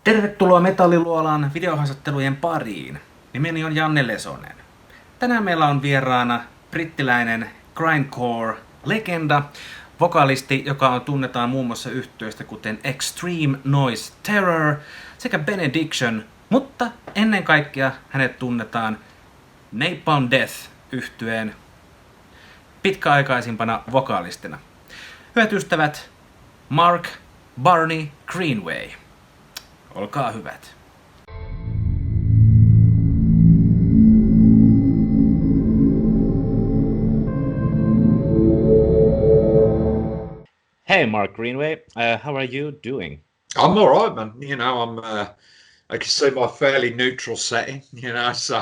Tervetuloa Metalliluolan videohaastattelujen pariin. Nimeni on Janne Lesonen. Tänään meillä on vieraana brittiläinen grindcore-legenda, vokalisti, joka tunnetaan muun muassa yhtyeistä kuten Extreme Noise Terror sekä Benediction, mutta ennen kaikkea hänet tunnetaan Napalm Death -yhtyeen pitkäaikaisimpana vokalistina. Hyvät ystävät, Mark Greenway. Olkaa hyvät. Hey, Mark Greenway, how are you doing? I'm all right, man. You know, I can see my fairly neutral setting. You know, so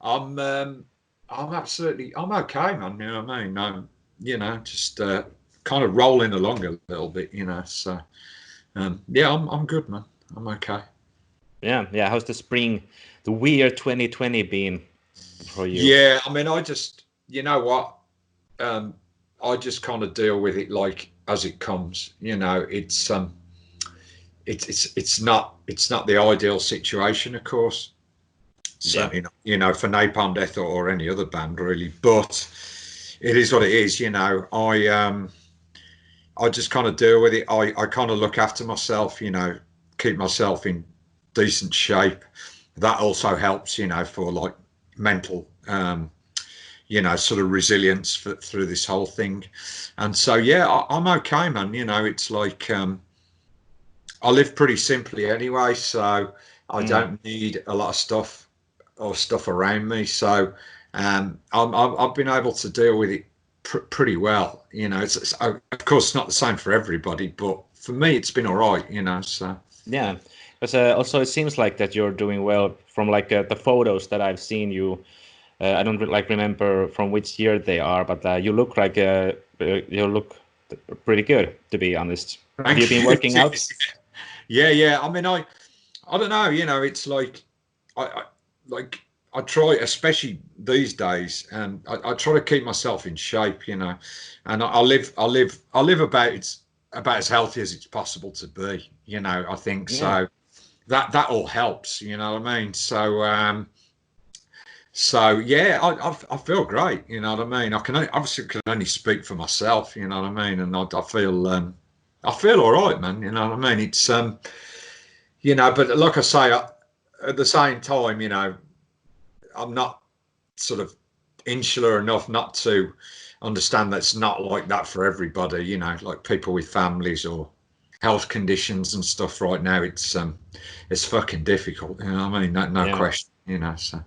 I'm okay, man. You know what I mean? I'm, just kind of rolling along a little bit. You know, so yeah, I'm good, man. I'm okay. Yeah. How's the spring, the year 2020 been for you? Yeah, I mean, you know what? I just kind of deal with it like as it comes. You know, it's not the ideal situation, of course. Certainly not, you know, for Napalm Death or any other band really, but it is what it is. You know, I just kind of deal with it. I kind of look after myself, you know, keep myself in decent shape. That also helps, you know, for like mental sort of resilience through this whole thing. And so, yeah, I'm okay, man. You know, it's like I live pretty simply anyway, so I don't need a lot of stuff around me. So I've been able to deal with it pretty well. You know, it's of course not the same for everybody, but for me, it's been all right. You know, so yeah. But also, it seems like that you're doing well from like the photos that I've seen you. I don't remember from which year they are, but you look you look pretty good, to be honest. Have you been working out? Yeah. I mean, I don't know. You know, it's like I try, especially these days, and I try to keep myself in shape. You know, and I live about as healthy as it's possible to be. You know, I think so. That all helps. You know what I mean? So yeah, I feel great. You know what I mean? I can only speak for myself. You know what I mean? And I feel all right, man. You know what I mean? It's you know, but like I say, at the same time, you know, I'm not sort of insular enough not to understand that it's not like that for everybody. You know, like people with families or health conditions and stuff right now, it's fucking difficult. You know what I mean? No question. You know, so.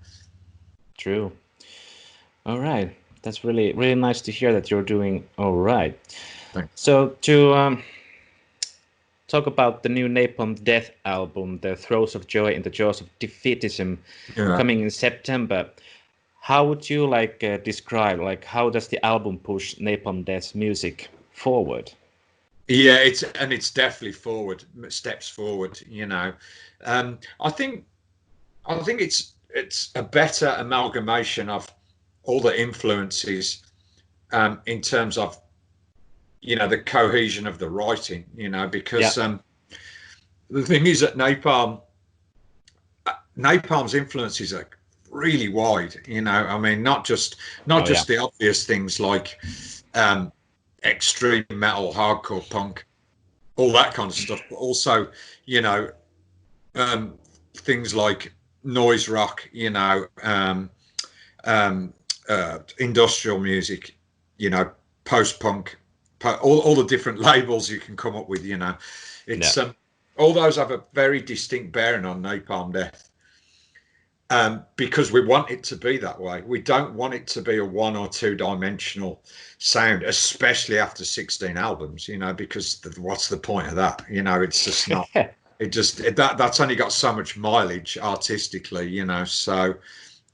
True. All right. That's really, really nice to hear that you're doing all right. Thanks. So to talk about the new Napalm Death album, The Throes of Joy in the Jaws of Defeatism, coming in September. How would you describe, how does the album push Napalm Death's music forward? Yeah, it's definitely steps forward. You know, I think it's a better amalgamation of all the influences in terms of, you know, the cohesion of the writing, you know, because the thing is that Napalm's influences are really wide, you know. I mean, not just the obvious things like extreme metal, hardcore punk, all that kind of stuff, but also, you know, things like noise rock, you know, industrial music, you know, post-punk, all the different labels you can come up with, you know. It's all those have a very distinct bearing on Napalm Death, because we want it to be that way. We don't want it to be a 1 or 2 dimensional sound, especially after 16 albums, you know, because what's the point of that? You know, it's just not. That's only got so much mileage artistically, you know. So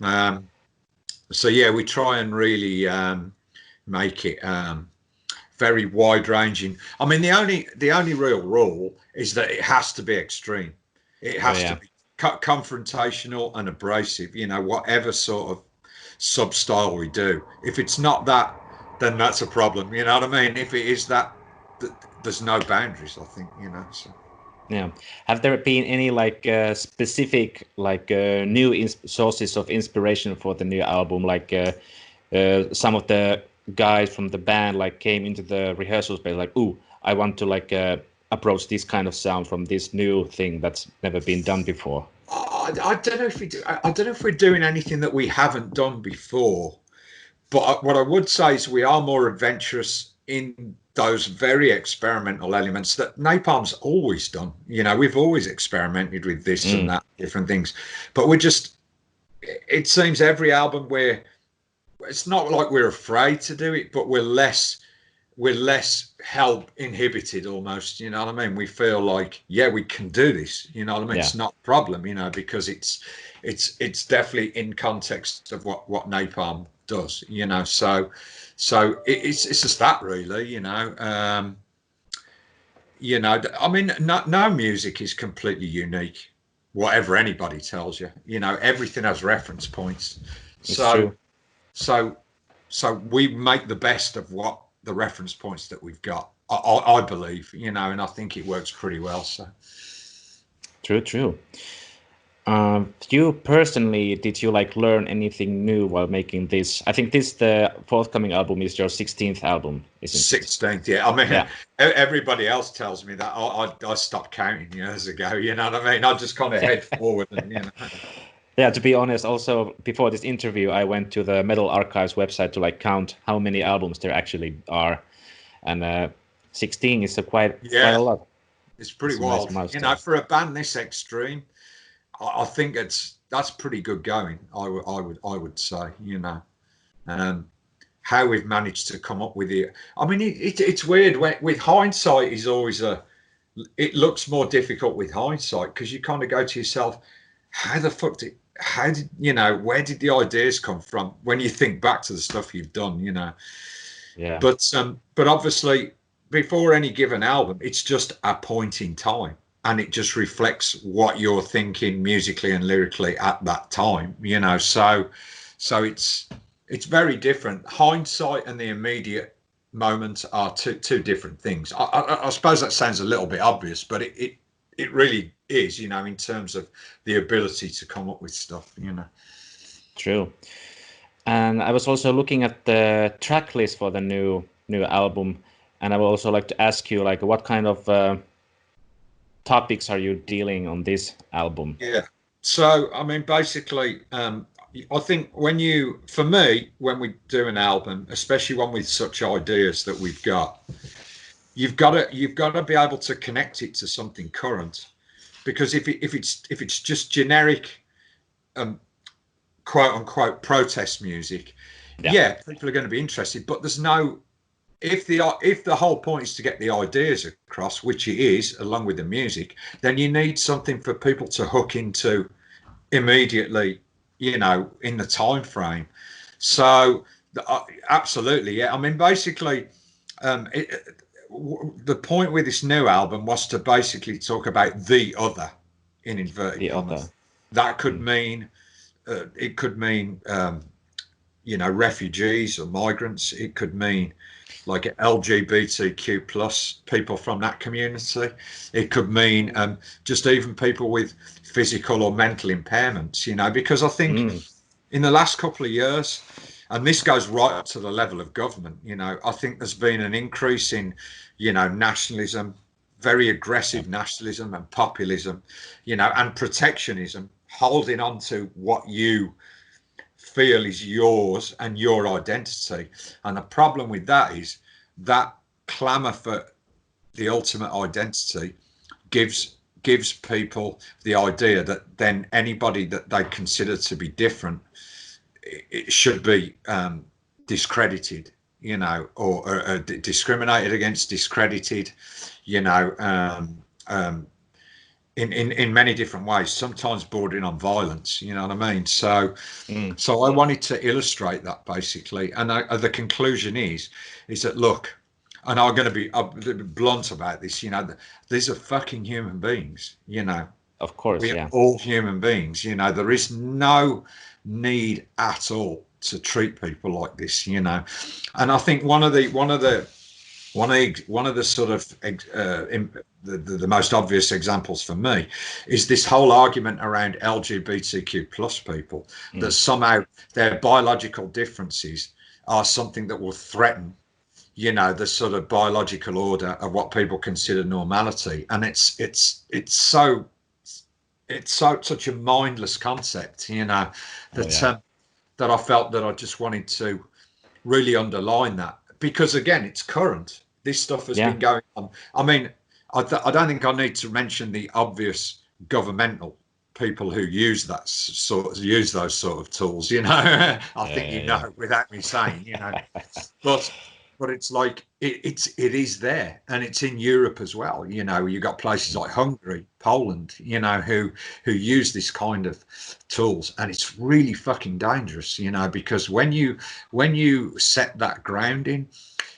yeah, we try and really make it very wide ranging. I mean, the only real rule is that it has to be extreme. It has to be confrontational and abrasive, you know, whatever sort of sub style we do. If it's not that, then that's a problem, you know what I mean? If it is that, there's no boundaries, I think, you know. So. Yeah. Have there been any like specific like new sources of inspiration for the new album? Like some of the guys from the band like came into the rehearsal space like, "Ooh, I want to like approach this kind of sound from this new thing that's never been done before." I don't know if we do. I don't know if we're doing anything that we haven't done before. But what I would say is we are more adventurous in those very experimental elements that Napalm's always done. You know, we've always experimented with this and that, different things. But we're just, it seems every album where it's not like we're afraid to do it, but we're less help inhibited almost. You know what I mean? We feel like, yeah, we can do this. You know what I mean? Yeah. It's not a problem, you know, because it's definitely in context of what Napalm does, you know. So it's just that really, you know. You know, I mean, no music is completely unique, whatever anybody tells you. You know, everything has reference points. It's true. So we make the best of what the reference points that we've got. I believe, you know, and I think it works pretty well. So True. You personally, did you like learn anything new while making this? I think the forthcoming album is your 16th album, isn't it? 16th, yeah. I mean, Yeah. everybody else tells me that. I stopped counting years ago. You know what I mean? I just kind of head forward, and you know. Yeah, to be honest, also before this interview, I went to the Metal Archives website to like count how many albums there actually are, and 16 is quite a lot. It's pretty It's a nice wild. milestone. You know, for a band this extreme, I think that's pretty good going. I would say, you know, how we've managed to come up with it. I mean, it's weird with hindsight is always it looks more difficult with hindsight because you kind of go to yourself, how did you know, where did the ideas come from when you think back to the stuff you've done, you know? Yeah. But obviously before any given album, it's just a point in time. And it just reflects what you're thinking musically and lyrically at that time, you know. So it's very different. Hindsight and the immediate moment are two different things. I suppose that sounds a little bit obvious, but it really is, you know, in terms of the ability to come up with stuff, you know. True. And I was also looking at the track list for the new album, and I would also like to ask you, like, what kind of topics are you dealing on this album? Yeah. So, I mean, basically, I think for me, when we do an album, especially one with such ideas that we've got, you've got to be able to connect it to something current, because if it's just generic, quote unquote protest music, yeah, people are going to be interested, but there's no. If the whole point is to get the ideas across, which it is, along with the music, then you need something for people to hook into immediately, you know, in the time frame. So absolutely, yeah. I mean, basically, the point with this new album was to basically talk about the other, in inverted commas. That could mean it could mean you know, refugees or migrants. It could mean like LGBTQ plus people from that community. It could mean just even people with physical or mental impairments, you know, because I think in the last couple of years, and this goes right up to the level of government, you know, I think there's been an increase in, you know, nationalism, very aggressive nationalism and populism, you know, and protectionism, holding on to what you feel is yours and your identity. And the problem with that is that clamour for the ultimate identity gives people the idea that then anybody that they consider to be different, it should be discredited, you know, or discriminated against, discredited, you know, in many different ways, sometimes bordering on violence, you know what I mean? So I wanted to illustrate that basically. And the conclusion is that, look, and I'm going to be blunt about this, you know, these are fucking human beings, you know. Of course, we are all human beings, you know. There is no need at all to treat people like this, you know. And I think one of the one of the sort of the most obvious examples for me is this whole argument around LGBTQ plus people, that somehow their biological differences are something that will threaten, you know, the sort of biological order of what people consider normality. And it's such a mindless concept, you know, that that I felt that I just wanted to really underline that, because again, it's current. This stuff has been going on. I mean, I don't think I need to mention the obvious governmental people who use those sort of tools, you know. I think you know without me saying, you know. But it's like it is there, and it's in Europe as well. You know, you got places like Hungary, Poland, you know, who use this kind of tools, and it's really fucking dangerous, you know, because when you set that grounding,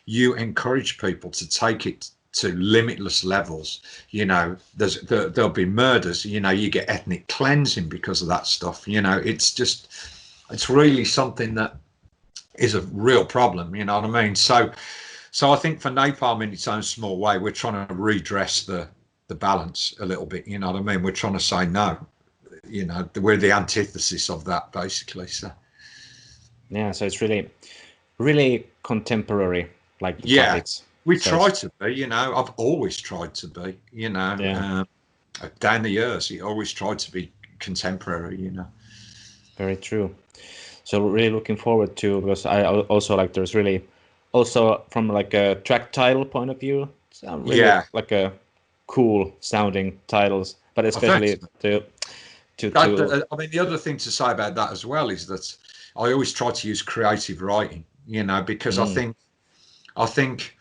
you encourage people to take it to limitless levels. You know, there'll be murders. You know, you get ethnic cleansing because of that stuff. You know, it's really something that is a real problem, you know what I mean? So I think for Napalm, in its own small way, we're trying to redress the balance a little bit, you know what I mean? We're trying to say no, you know, we're the antithesis of that, basically. So so it's really contemporary, like the topics. We try to be, you know. I've always tried to be, you know, down the years, you always tried to be contemporary, you know. Very true. So really looking forward to, because I also like, there's really also from like a track title point of view, really like a cool sounding titles, but especially I mean, the other thing to say about that as well is that I always try to use creative writing, you know, because I think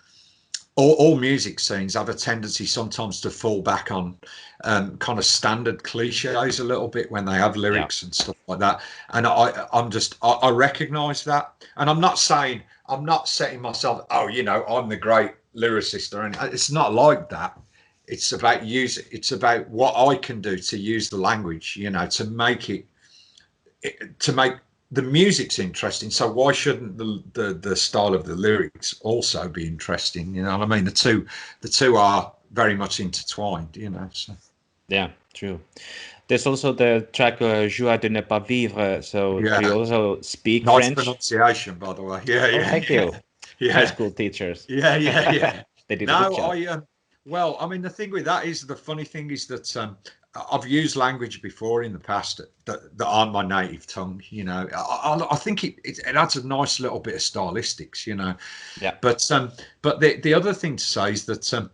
all music scenes have a tendency sometimes to fall back on kind of standard cliches a little bit when they have lyrics and stuff like that. And I recognize that. And I'm not setting myself, oh, you know, I'm the great lyricist or anything. It's not like that. It's about what I can do to use the language, you know, to make the music's interesting, so why shouldn't the style of the lyrics also be interesting? You know what I mean? The two are very much intertwined, you know. So. Yeah, true. There's also the track Joie de ne pas vivre. So do you also speak French? Nice pronunciation, by the way. Thank you. High school teachers. Yeah. They did a good job. Well, I mean, the thing with that is, the funny thing is that I've used language before in the past that aren't my native tongue, you know. I think it adds a nice little bit of stylistics, you know. Yeah. But the other thing to say is that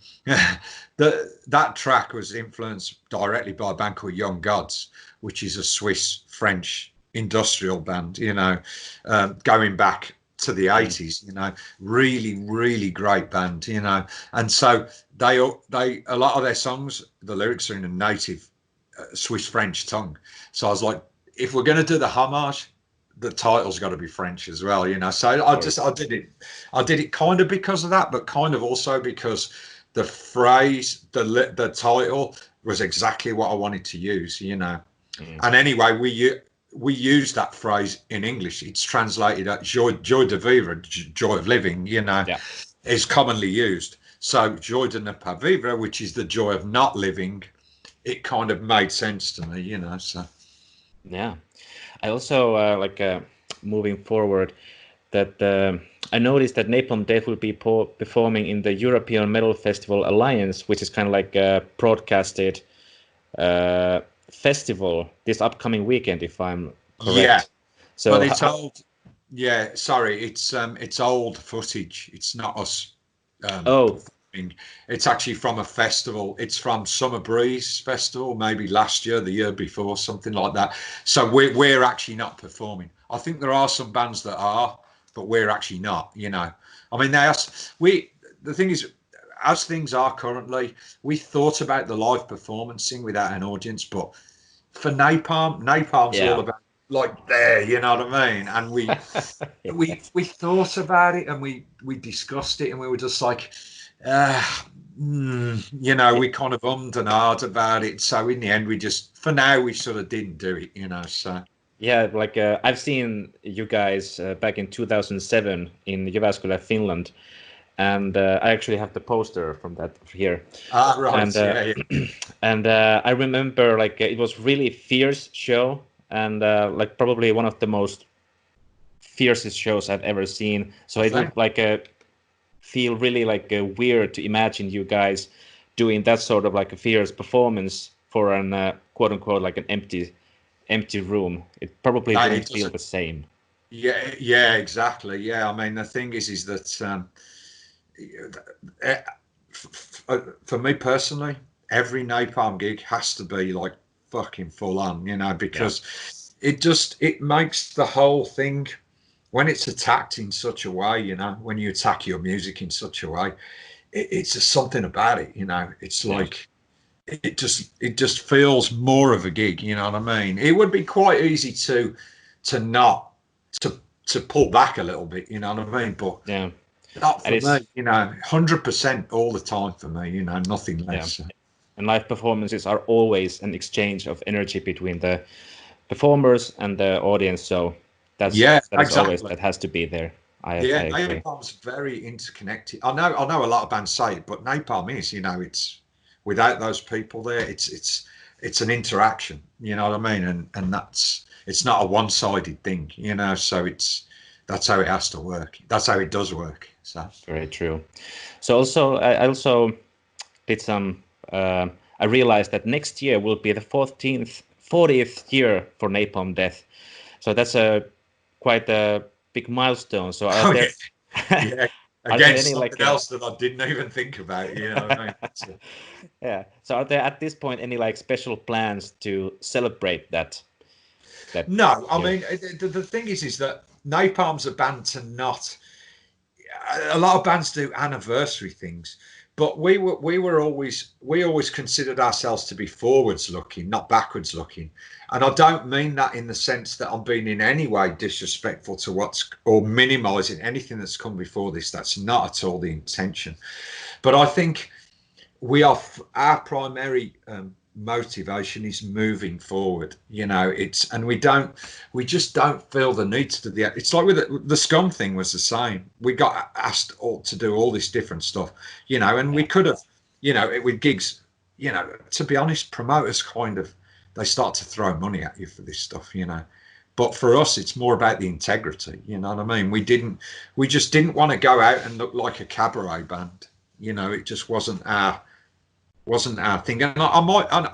that track was influenced directly by a band called Young Gods, which is a Swiss-French industrial band, you know, going back to the 80s, you know, really great band, you know. And so they a lot of their songs, the lyrics are in a native Swiss French tongue. So I was like, if we're going to do the homage, the title's got to be French as well, you know. So I did it kind of because of that, but kind of also because the phrase, the title was exactly what I wanted to use, you know. And anyway, we use that phrase in English. It's translated as joie de vivre, joy of living, you know, is commonly used. So joie de ne pas vivre, which is the joy of not living, it kind of made sense to me, you know. So yeah, I also moving forward, that I noticed that Napalm Death will be performing in the European Metal Festival Alliance, which is kind of like a broadcasted festival this upcoming weekend, if I'm correct. Yeah. So but it's old. Yeah, sorry, it's old footage. It's not us. It's actually from a festival. It's from Summer Breeze Festival, maybe last year, the year before, something like that. So we're actually not performing. I think there are some bands that are, but we're actually not. You know, I mean, the thing is, as things are currently, we thought about the live performancing without an audience, but for Napalm's all about like there, you know what I mean? And we thought about it, and we discussed it, and we were just like, you know, we kind of ummed and ahed about it. So in the end, for now, we sort of didn't do it, you know. So yeah, like I've seen you guys back in 2007 in Jyväskylä, Finland, and I actually have the poster from that here. Ah, right. And Yeah. and I remember like it was really fierce show, and like probably one of the most fiercest shows I've ever seen. So it would like feel really like weird to imagine you guys doing that sort of like a fierce performance for an quote unquote like an empty room. It probably No, wouldn't feel the same. Yeah, exactly. Yeah, I mean, the thing is that for me personally, every Napalm gig has to be like fucking full on, you know, because it makes the whole thing, when it's attacked in such a way, you know, when you attack your music in such a way, it's just something about it, you know. It's like it just feels more of a gig, you know what I mean? It would be quite easy to not to pull back a little bit, you know what I mean? But not for me, you know, 100% all the time for me, you know, nothing less. Yeah. And live performances are always an exchange of energy between the performers and the audience, so that is always, that has to be there. I agree. Napalm's very interconnected. I know a lot of bands say it, but Napalm is, you know, it's without those people there, it's an interaction, you know what I mean? And it's not a one-sided thing, you know, so that's how it has to work. That's how it does work. So very true. So also I also did some I realized that next year will be the 40th year for Napalm Death. So that's quite a big milestone. So are there again, something else that I didn't even think about, you know what I mean? Yeah. So are there at this point any like special plans to celebrate that? No, I mean, the thing is that Napalm's a band to not. A lot of bands do anniversary things, but we always considered ourselves to be forwards looking, not backwards looking. And I don't mean that in the sense that I'm being in any way disrespectful to or minimizing anything that's come before this. That's not at all the intention. But I think our primary motivation is moving forward, you know. We just don't feel the need to do it's like with the Scum thing was the same. We got asked to do all this different stuff, you know, and we could have, you know, with gigs, you know, to be honest, promoters they start to throw money at you for this stuff, you know. But for us, it's more about the integrity, you know what I mean? We just didn't want to go out and look like a cabaret band, you know. It just wasn't our thing. And I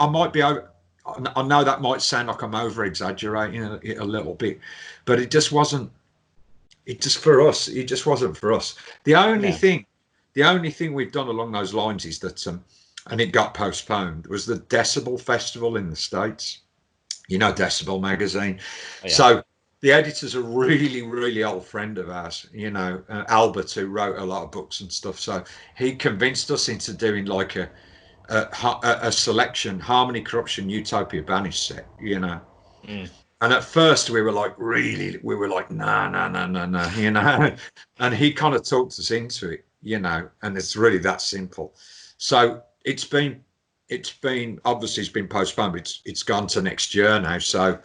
might be over. I know that might sound like I'm over exaggerating it a little bit, but it just wasn't. It just wasn't for us. The only thing we've done along those lines is that, and it got postponed, was the Decibel Festival in the States. You know, Decibel magazine. Oh, yeah. So the editor's a really, really old friend of ours, you know, Albert, who wrote a lot of books and stuff. So he convinced us into doing like a selection, Harmony, Corruption, Utopia, Banished set, you know. And at first we were like, no, you know. And he kind of talked us into it, you know, and it's really that simple. So it's been obviously it's been postponed, but it's gone to next year now. So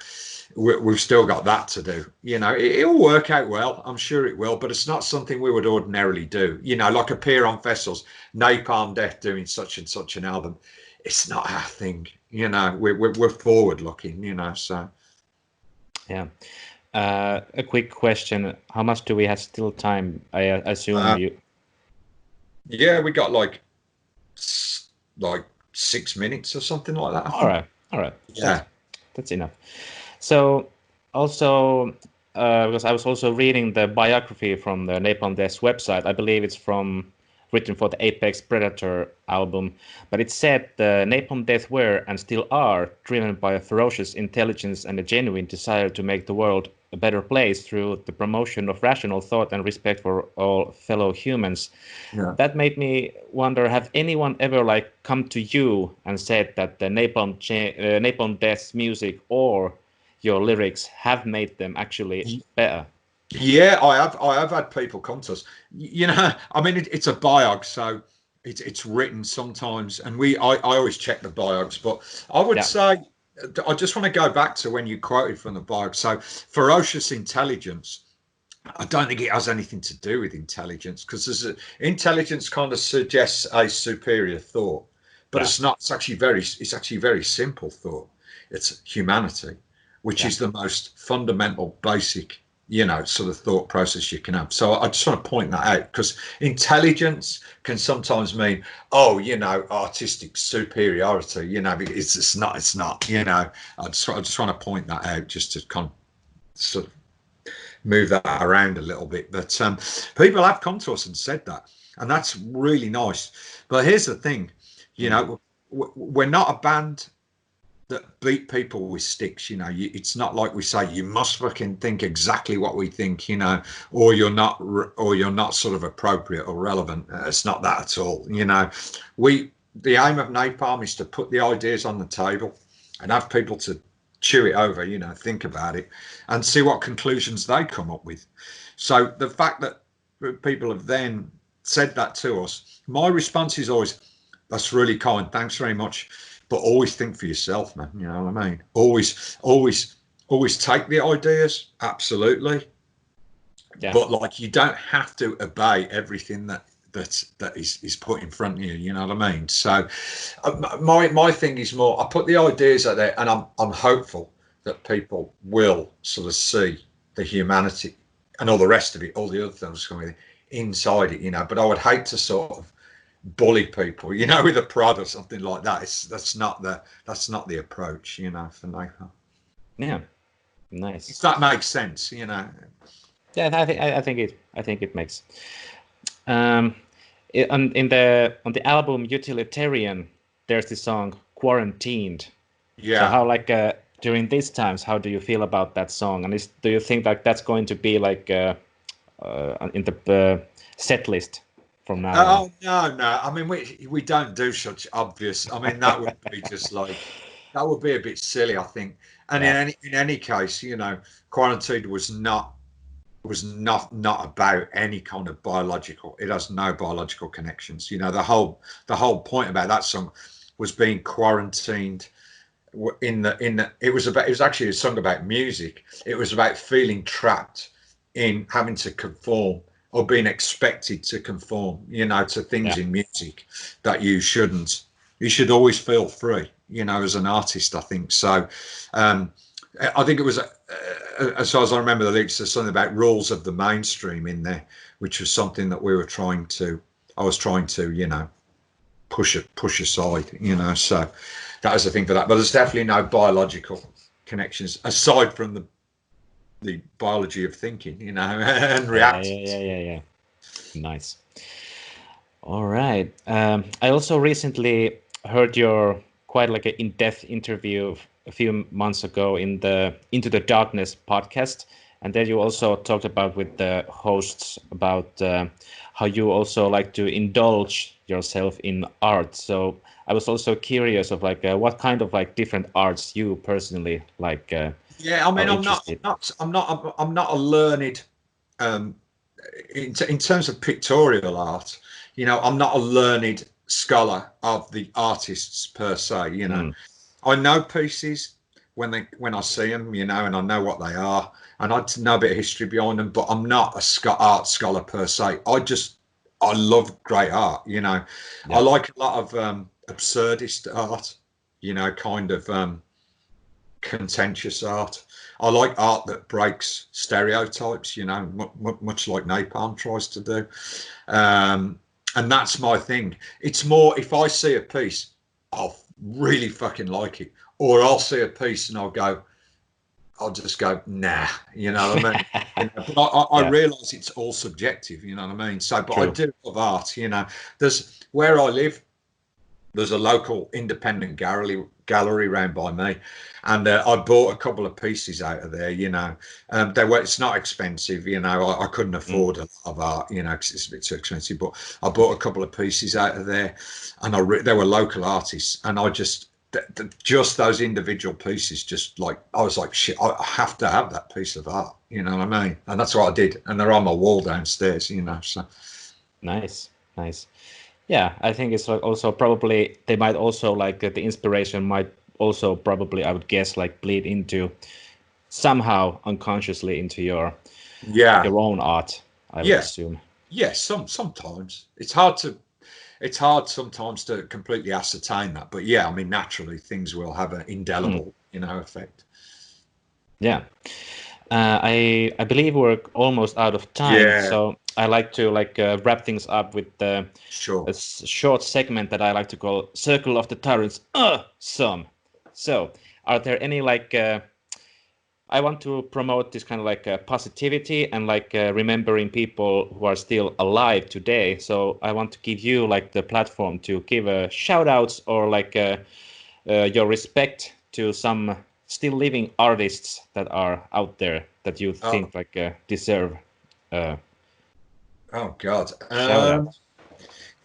we've still got that to do, you know. It'll work out well, I'm sure it will, but it's not something we would ordinarily do, you know, like appear on festivals, Napalm Death doing such and such an album. It's not our thing, you know. We're forward looking, you know. So yeah. A quick question: how much do we have still time? I assume you. Yeah, we got like 6 minutes or something like that. All right. Yeah, that's enough. So also, because I was also reading the biography from the Napalm Death's website. I believe it's written for the Apex Predator album, but it said the Napalm Death were and still are driven by a ferocious intelligence and a genuine desire to make the world a better place through the promotion of rational thought and respect for all fellow humans. Yeah. That made me wonder, have anyone ever like come to you and said that the Napalm Death's music or your lyrics have made them actually better? Yeah, I have had people come to us. You know, I mean, it's a biog, so it's written sometimes, and I always check the biogs. But I would say, I just want to go back to when you quoted from the biog. So, ferocious intelligence. I don't think it has anything to do with intelligence, because intelligence kind of suggests a superior thought, but it's not. It's actually very simple thought. It's humanity, which is the most fundamental, basic, sort of thought process you can have. So I just want to point that out, because intelligence can sometimes mean, artistic superiority. It's not. I just want to point that out, just to kind of sort of move that around a little bit. But people have come to us and said that, and that's really nice. But here's the thing, we're not a band that beat people with sticks. It's not like we say you must fucking think exactly what we think, or you're not sort of appropriate or relevant. It's not that at all. The aim of Napalm is to put the ideas on the table and have people to chew it over, think about it and see what conclusions they come up with. So the fact that people have then said that to us, my response is always, that's really kind, thanks very much, but always think for yourself, man. You know what I mean? Always take the ideas, absolutely, but like, you don't have to obey everything that is put in front of you. You know what I mean? So my thing is more, I put the ideas out there, and I'm hopeful that people will sort of see the humanity and all the rest of it, all the other things coming inside it, but I would hate to sort of bully people, with a prod or something like that. That's not the approach, for Napalm. Yeah, nice. If that makes sense, Yeah, I think it makes. On the album Utilitarian, there's the song Quarantined. Yeah. So how, during these times, how do you feel about that song? And do you think that's going to be in the set list from now on? No. I mean, we don't do such obvious. I mean, that would be just like, that would be a bit silly, I think. And in any case, Quarantined was not about any kind of biological. It has no biological connections. The whole point about that song was being quarantined it was actually a song about music. It was about feeling trapped in having to conform, or being expected to conform, to things in music that you shouldn't. You should always feel free, as an artist, I think. So I think it was, as far as I remember the lyrics, there's something about rules of the mainstream in there, which was something that I was trying to, push aside, so that was the thing for that. But there's definitely no biological connections aside from the biology of thinking, and reacting. Yeah. Nice. All right. I also recently heard your quite like an in-depth interview a few months ago in the Into the Darkness podcast, and then you also talked about with the hosts about how you also like to indulge yourself in art. So I was also curious of what kind of different arts you personally like. Yeah, I mean, I'm not a learned in terms of pictorial art. I'm not a learned scholar of the artists per se. I know pieces when I see them, and I know what they are, and I know a bit of history behind them. But I'm not a art scholar per se. I love great art. I like a lot of absurdist art. Kind of contentious art. I like art that breaks stereotypes. Much like Napalm tries to do. And that's my thing. It's more, if I see a piece, I'll really fucking like it. Or I'll see a piece and I'll just go, nah, you know what I mean? But I realise it's all subjective, you know what I mean? So, but I do love art, There's, where I live, there's a local independent gallery round by me, and I bought a couple of pieces out of there. It's not expensive. I couldn't afford a lot of art, because it's a bit too expensive. But I bought a couple of pieces out of there, and they were local artists, and I just those individual pieces, just like, I was like, shit, I have to have that piece of art. You know what I mean? And that's what I did, and they're on my wall downstairs. So nice. Yeah, I think it's also probably they might also the inspiration might also probably, I would guess, bleed into somehow unconsciously into your your own art, I would assume. Yes, sometimes it's hard sometimes to completely ascertain that, but yeah, I mean, naturally things will have an indelible, effect. Yeah. I believe we're almost out of time, so I like to wrap things up with a short segment that I like to call Circle of the Tyrants. So, are there any I want to promote this kind of positivity and remembering people who are still alive today. So I want to give you the platform to give shout outs or your respect to some still living artists that are out there that you think deserve. Oh God. Shout out.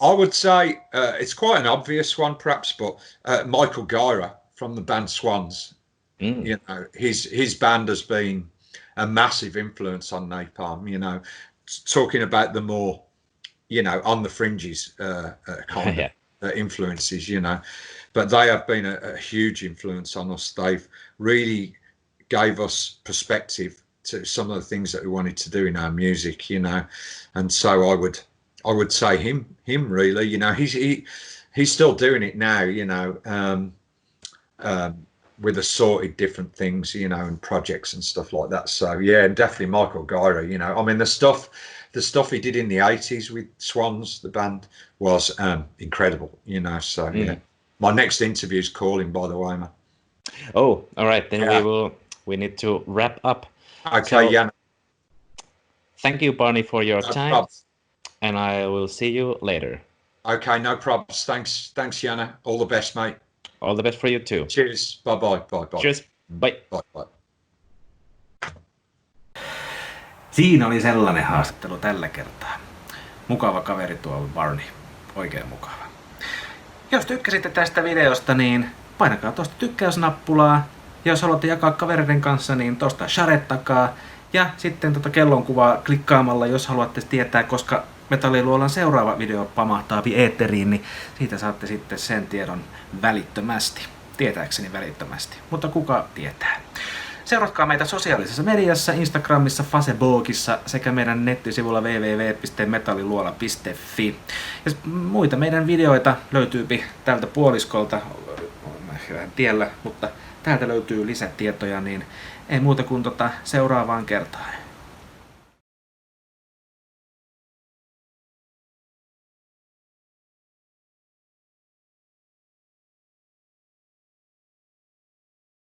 I would say it's quite an obvious one, perhaps, but Michael Gyra from the band Swans. His band has been a massive influence on Napalm. Talking about the more, on the fringes kind of influences. But they have been a huge influence on us. They've really gave us perspective to some of the things that we wanted to do in our music. And so I would say him really. He's still doing it now. With assorted different things, and projects and stuff like that. So yeah, definitely Michael Gyra. I mean, the stuff he did in the 80s with Swans, the band, was incredible. So yeah, my next interview is calling, by the way, man. Oh, all right. Then we need to wrap up. Okay, Janne. Thank you, Barney, for your time, Probs. and I will see you later. Okay, no problems. Thanks, Janne. All the best, mate. All the best for you too. Cheers. Bye. Cheers. Bye. Bye. Siinä oli sellainen haastattelu tällä kertaa. Mukava kaveri tuo Barney. Oikein mukava. Jos tykkäsitte tästä videosta, niin painakaa tuosta tykkäysnappulaa. Ja jos haluatte jakaa kavereiden kanssa, niin tuosta share takaa. Ja sitten kellonkuvaa klikkaamalla, jos haluatte tietää, koska Metalliluolan seuraava video pamahtaa eetteriin, niin siitä saatte sitten sen tiedon välittömästi. Tietääkseni välittömästi, mutta kuka tietää. Seuratkaa meitä sosiaalisessa mediassa, Instagramissa, Facebookissa sekä meidän nettisivulla www.metalliluola.fi. Ja muita meidän videoita löytyy tältä puoliskolta, tiellä, mutta täältä löytyy lisätietoja, niin ei muuta kuin seuraavaan kertaan.